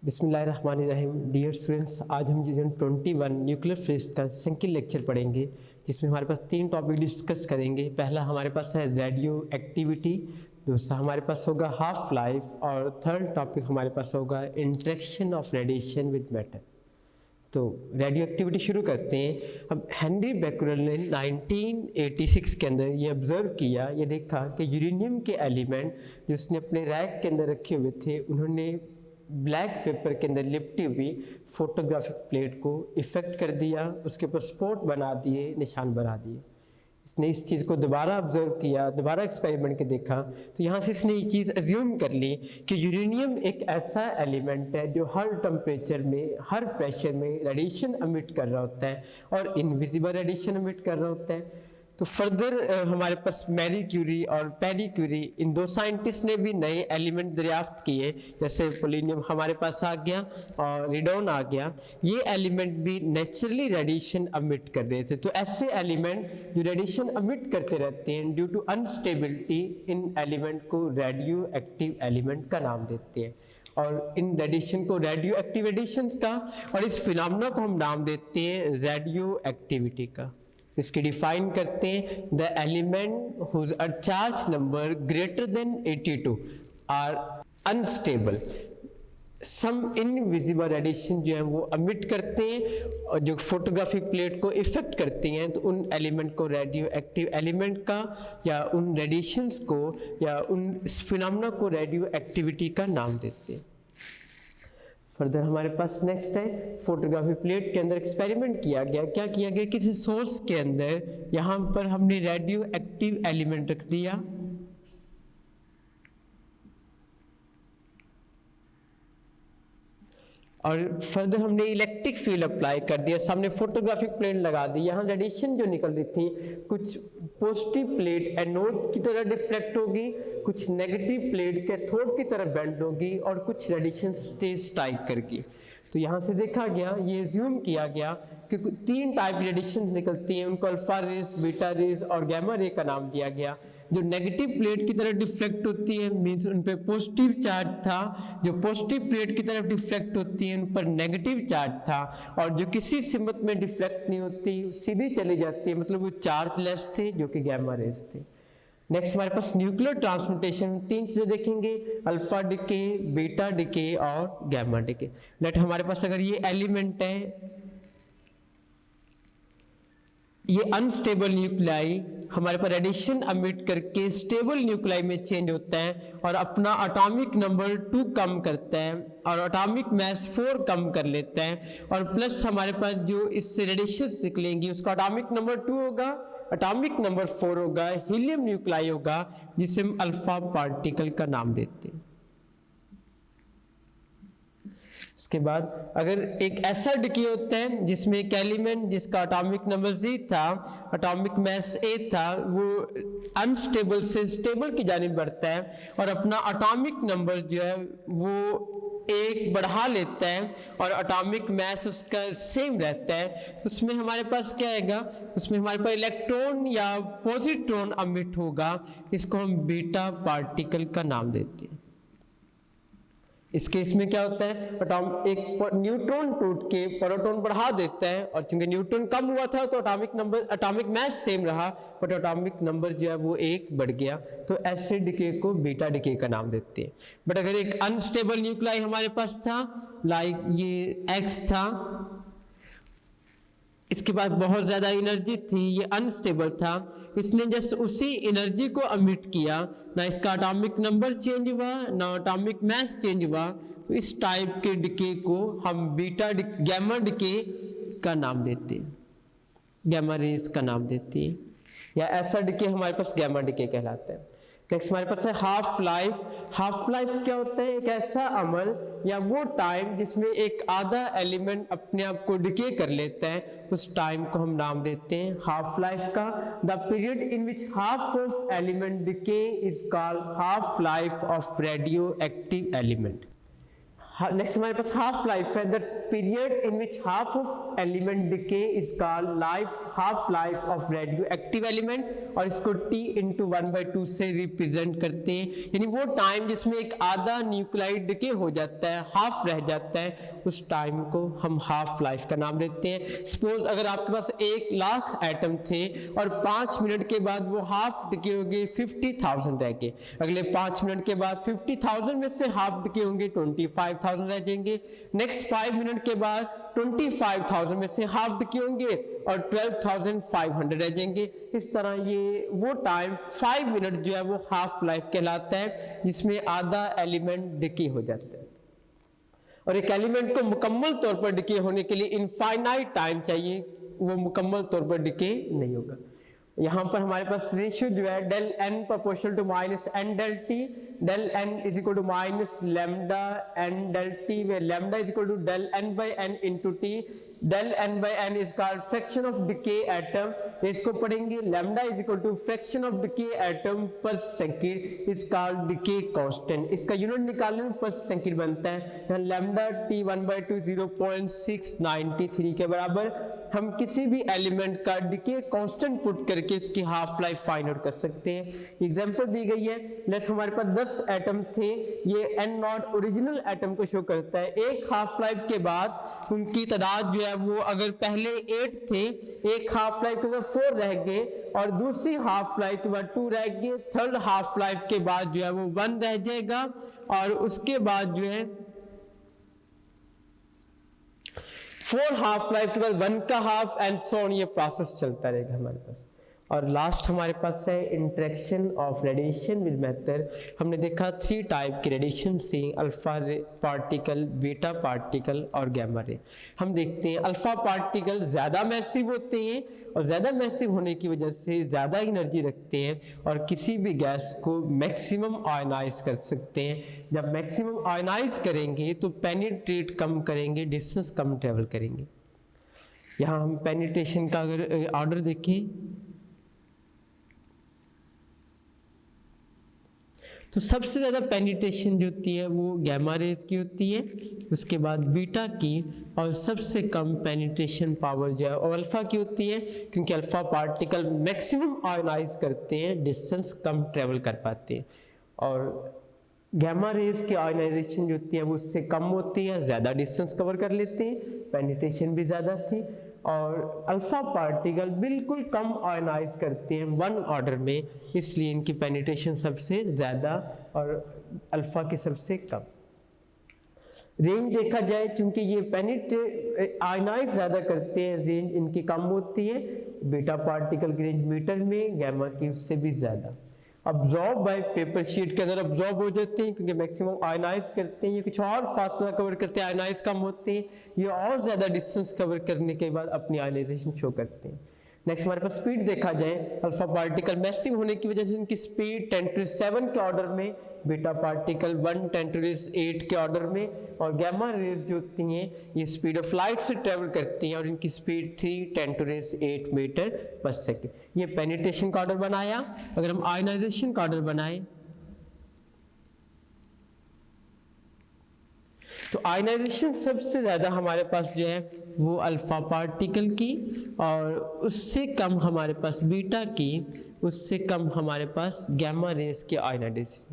बिस्मिल्लाहिर्रहमानिर्रहीम। Dear students, आज हम यूनिट 21 न्यूक्लियर फिजिक्स का सेकंड लेक्चर पढ़ेंगे, जिसमें हमारे पास 3 टॉपिक डिस्कस करेंगे। पहला हमारे पास है रेडियो एक्टिविटी, दूसरा हमारे पास होगा हाफ लाइफ, और थर्ड टॉपिक हमारे पास होगा interaction of radiation with matter. तो रेडियो एक्टिविटी शुरू करते हैं। अब हेनरी बैक्यूरेल ने 1986 के अंदर ये ऑब्जर्व किया, ये देखा कि यूरेनियम के एलिमेंट जो उसने अपने रैक के अंदर रखे हुए थे, उन्होंने ब्लैक पेपर के अंदर लिपटी हुई फोटोग्राफिक प्लेट को इफेक्ट कर दिया, उसके ऊपर स्पॉट बना दिए, निशान बना दिए। इसने इस चीज़ को दोबारा ऑब्जर्व किया, दोबारा एक्सपेरिमेंट के देखा, तो यहाँ से इसने ये चीज़ एज्यूम कर ली कि यूरेनियम एक ऐसा एलिमेंट है जो हर टेम्परेचर में, हर प्रेशर में रेडिएशन एमिट कर रहा होता है और इनविजिबल रेडिएशन एमिट कर रहा होता है। तो फर्दर हमारे पास मैरी क्यूरी और पेरी क्यूरी, इन दो साइंटिस्ट ने भी नए एलिमेंट दरियाफ्त किए, जैसे पोलिनियम हमारे पास आ गया और रेडोन आ गया। ये एलिमेंट भी नेचुरली रेडिएशन एमिट कर रहे थे। तो ऐसे एलिमेंट जो रेडिएशन एमिट करते रहते हैं ड्यू टू अनस्टेबिलिटी, इन एलिमेंट को रेडियो एक्टिव एलिमेंट का नाम देते हैं। और इन रेडिएशन को रेडियो एक्टिव रेडिएशन का, और इस फिनोमेना को हम नाम देते हैं रेडियो एक्टिविटी का। इसकी डिफाइन करते हैं, the element whose a charge number greater than 82 are unstable. Some invisible radiation जो है वो एमिट करते हैं और जो फोटोग्राफिक प्लेट को इफेक्ट करती हैं, तो उन एलिमेंट को रेडियो एक्टिव एलिमेंट का, या उन रेडिएशंस को, या उन फिनोमेना को रेडियो एक्टिविटी का नाम देते हैं। फर्दर हमारे पास नेक्स्ट है, फोटोग्राफी प्लेट के अंदर एक्सपेरिमेंट किया गया। क्या किया गया, किसी सोर्स के अंदर यहाँ पर हमने रेडियो एक्टिव एलिमेंट रख दिया, और फर्दर हमने इलेक्ट्रिक फील्ड अप्लाई कर दिया, सामने फोटोग्राफिक प्लेट लगा दी। यहाँ रेडिएशन जो निकल रही थी, कुछ पॉजिटिव प्लेट एनोड की तरह डिफ्लेक्ट होगी, कुछ नेगेटिव प्लेट कैथोड की तरह बेंड होगी, और कुछ रेडिएशन स्टे स्ट्राइक करगी। तो यहाँ से देखा गया, ये एज्यूम किया गया कि 3 टाइप की रेडिएशन निकलती हैं, उनको अल्फा रेज, बीटा रेज और गैमा रे का नाम दिया गया। जो नेगेटिव प्लेट की तरफ डिफ्लेक्ट होती है, मींस उन पे पॉजिटिव चार्ज था। जो पॉजिटिव प्लेट की तरफ डिफ्लेक्ट होती है, उन पर नेगेटिव चार्ज था। और जो किसी सिमत में डिफ्लेक्ट नहीं होती, सीधी चली जाती है, मतलब वो चार्ज लेस थे, जो कि गैमा रेज थे। नेक्स्ट हमारे पास न्यूक्लियर ट्रांसमिटेशन, 3 चीजें देखेंगे, अल्फा डिके, बीटा डिके और गैमा डिके। लेट हमारे पास अगर ये एलिमेंट है, ये अनस्टेबल न्यूक्लियाई हमारे पास रेडिएशन एमिट करके स्टेबल न्यूक्लियाई में चेंज होता है और अपना एटॉमिक नंबर 2 कम करता है और एटॉमिक मास 4 कम कर लेता है, और प्लस हमारे पास जो इससे रेडिएशन निकलेंगी उसका एटॉमिक नंबर 2 होगा, एटॉमिक नंबर 4 होगा, हीलियम न्यूक्लियाई होगा, जिसे हम अल्फा पार्टिकल का नाम देते हैं। उसके बाद अगर एक ऐसा डिके होता है जिसमें एक एलिमेंट जिसका एटॉमिक नंबर Z था, एटॉमिक मास A था, वो अनस्टेबल से स्टेबल की जानिब बढ़ता है और अपना एटॉमिक नंबर जो है वो 1 बढ़ा लेता है और एटॉमिक मास उसका सेम रहता है। उसमें हमारे पास क्या आएगा, उसमें हमारे पास इलेक्ट्रॉन या पॉजिट्रॉन एमिट होगा, इसको हम बीटा पार्टिकल का नाम देते हैं। इस केस में क्या होता है, एक न्यूट्रॉन टूट के प्रोटॉन बढ़ा देता है, और चूंकि न्यूट्रॉन कम हुआ था तो एटॉमिक मास सेम रहा, बट एटॉमिक नंबर जो है वो 1 बढ़ गया। तो ऐसे डिके को बीटा डिके का नाम देते हैं। बट अगर एक अनस्टेबल न्यूक्लियाई हमारे पास था, लाइक ये X था, इसके पास बहुत ज्यादा एनर्जी थी, ये अनस्टेबल था, इसने जस्ट उसी एनर्जी को एमिट किया, ना इसका एटॉमिक नंबर चेंज हुआ ना एटॉमिक मास चेंज हुआ। तो इस टाइप के डिके को हम गैमा डिके का नाम देते हैं, गैमा रेज का नाम देते हैं, या ऐसा डिके हमारे पास गैमा डिके कहलाता है। नेक्स्ट हमारे पास है हाफ लाइफ। हाफ लाइफ क्या होता है, एक ऐसा अमल या वो टाइम जिसमें एक आधा एलिमेंट अपने आप को डिके कर लेता है, उस टाइम को हम नाम देते हैं हाफ लाइफ का। The period in which half of element decay is called half life of radio active element. Next हमारे पास हाफ लाइफ है, the period in which half of element decay is called life, half life of radio active element, और इसको T into 1/2 से represent करते हैं, यानी वो time जिसमें एक आधा न्यूक्लियोटाइड डिके हो जाता है, हाफ रह जाता है, उस टाइम को हम हाफ लाइफ का नाम देते हैं। सपोज अगर आपके पास 1,00,000 एटम थे और 5 मिनट के बाद वो हाफ डिके हो गए, 50,000 रह गए, अगले 5 मिनट के बाद 50,000 में से हाफ डिके होंगे, 25,000 रह जाएंगे, नेक्स्ट 5 मिनट के बाद 25,000 में से हाफ डिके होंगे और 12,500 रह जाएंगे। इस तरह ये वो टाइम 5 मिनट जो है वो हाफ लाइफ कहलाता है, जिसमें आधा एलिमेंट डिके हो जाता है। और एक एलिमेंट को मुकम्मल तौर पर डिके होने के लिए इनफाइनाइट टाइम चाहिए, वो मुकम्मल तौर पर डिके नहीं होगा। यहाँ पर हमारे पास रेशियो जो है del n proportional to minus n del t, del n is equal to minus lambda n del t, where lambda is equal to del n by n into t, del n by n is called fraction of decay atom, इसको पढ़ेंगे lambda is equal to fraction of decay atom per second is called decay constant, इसका unit निकालने में पर second बनता है, यहाँ lambda t 1/2 0.693 के बराबर। हम किसी भी एलिमेंट का डिके कांस्टेंट पुट करके उसकी हाफ लाइफ फाइंड आउट कर सकते हैं। एग्जांपल दी गई है, लेट्स हमारे पास 10 एटम थे, ये n0 ओरिजिनल एटम को शो करता है। एक हाफ लाइफ के बाद उनकी तादाद जो है वो अगर पहले 8 थे, एक हाफ लाइफ के बाद 4 रह गए और दूसरी हाफ लाइफ के बाद 2 रह गए, थर्ड हाफ लाइफ के बाद जो है वो 1 रह जाएगा और उसके बाद जो है 4 हाफ लाइफ के बाद 1 का हाफ एंड सो ऑन, ये प्रोसेस चलता रहेगा हमारे पास। और लास्ट हमारे पास है interaction of radiation with matter. हमने देखा 3 टाइप के रेडिएशन से, अल्फा पार्टिकल, बीटा पार्टिकल और गैमा रे। हम देखते हैं अल्फा पार्टिकल ज़्यादा मैसिव होते हैं और ज़्यादा मैसिव होने की वजह से ज़्यादा एनर्जी रखते हैं और किसी भी गैस को मैक्सिमम आयनाइज कर सकते हैं। जब मैक्सिमम आयनाइज करेंगे तो पेनिट्रेट कम करेंगे, डिस्टेंस कम ट्रेवल करेंगे। यहाँ हम पेनिट्रेशन का अगर ऑर्डर देखें तो सबसे ज़्यादा पेनिट्रेशन जो होती है वो गैमा रेज की होती है, उसके बाद बीटा की, और सबसे कम पेनिट्रेशन पावर जो है और अल्फ़ा की होती है, क्योंकि अल्फ़ा पार्टिकल मैक्सिमम आयनाइज करते हैं, डिस्टेंस कम ट्रेवल कर पाते हैं, और गैमा रेज की आयनाइजेशन जो होती है वो उससे कम होती है, ज़्यादा डिस्टेंस कवर कर लेते हैं, पेनिट्रेशन भी ज़्यादा थी। और अल्फ़ा पार्टिकल बिल्कुल कम आयनाइज करते हैं 1 ऑर्डर में, इसलिए इनकी पेनिट्रेशन सबसे ज़्यादा और अल्फ़ा की सबसे कम। रेंज देखा जाए, क्योंकि ये आयनाइज ज़्यादा करते हैं, रेंज इनकी कम होती है। बीटा पार्टिकल की रेंज मीटर में, गैमा की उससे भी ज़्यादा। अब्जॉर्ब बाय पेपर शीट के अंदर अब्जॉर्ब हो जाते हैं, क्योंकि मैक्सिमम आयनाइज करते हैं, ये कुछ और फासला कवर करते हैं, आयनाइज कम होते हैं, ये और ज़्यादा डिस्टेंस कवर करने के बाद अपनी आयनाइजेशन शो करते हैं। नेक्स्ट हमारे पास स्पीड देखा जाए, अल्फा पार्टिकल मैसिव होने की वजह से इनकी स्पीड 10⁻⁷ के ऑर्डर में, बीटा पार्टिकल 1 10⁸ के ऑर्डर में, और गैमा रेज जो होती हैं ये स्पीड ऑफ लाइट से ट्रेवल करती हैं और इनकी स्पीड 3 10⁸ मीटर पर सेकेंड। ये पेनिट्रेशन का ऑर्डर बनाया। अगर हम आयनाइजेशन का ऑर्डर बनाए तो आयनाइजेशन सबसे ज़्यादा हमारे पास जो है वो अल्फ़ा पार्टिकल की, और उससे कम हमारे पास बीटा की, उससे कम हमारे पास गैमा रेज के आयनाइजेशन।